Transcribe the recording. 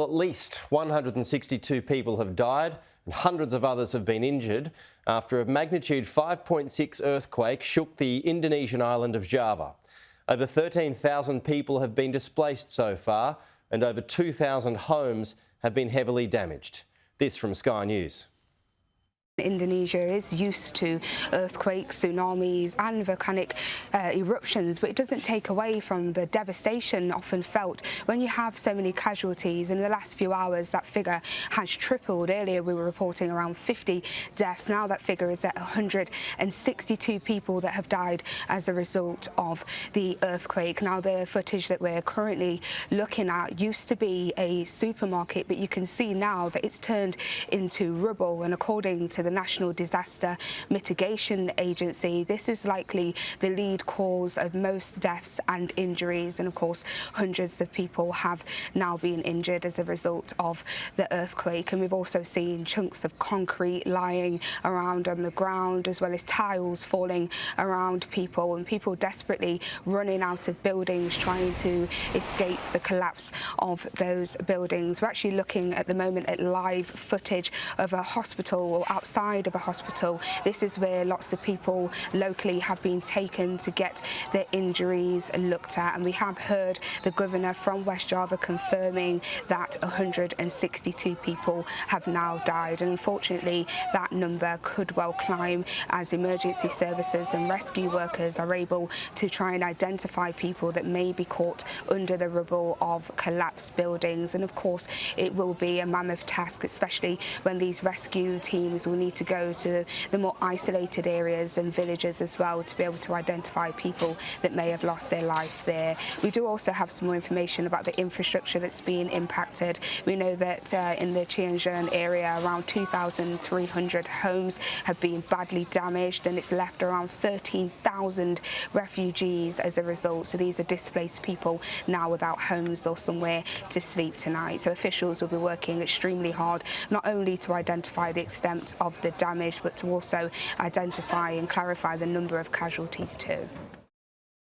At least 162 people have died and hundreds of others have been injured after a magnitude 5.6 earthquake shook the Indonesian island of Java. Over 13,000 people have been displaced so far and over 2,000 homes have been heavily damaged. This from Sky News. Indonesia is used to earthquakes, tsunamis and volcanic eruptions, but it doesn't take away from the devastation often felt when you have so many casualties. In the last few hours that figure has tripled. Earlier we were reporting around 50 deaths. Now that figure is at 162 people that have died as a result of the earthquake. Now the footage that we're currently looking at used to be a supermarket, but you can see now that it's turned into rubble, and according to the National Disaster Mitigation Agency, this is likely the lead cause of most deaths and injuries, and of course hundreds of people have now been injured as a result of the earthquake. And we've also seen chunks of concrete lying around on the ground, as well as tiles falling around people, and people desperately running out of buildings trying to escape the collapse of those buildings. We're actually looking at the moment at live footage of a hospital, or outside of a hospital. This is where lots of people locally have been taken to get their injuries looked at, and we have heard the governor from West Java confirming that 162 people have now died, and unfortunately that number could well climb as emergency services and rescue workers are able to try and identify people that may be caught under the rubble of collapsed buildings. And of course it will be a mammoth task, especially when these rescue teams will need to go to the more isolated areas and villages as well to be able to identify people that may have lost their life there. We do also have some more information about the infrastructure that's been impacted. We know that in the Cianjur area around 2,300 homes have been badly damaged, and it's left around 13,000 refugees as a result. So these are displaced people now without homes or somewhere to sleep tonight. So officials will be working extremely hard not only to identify the extent of the damage, but to also identify and clarify the number of casualties too.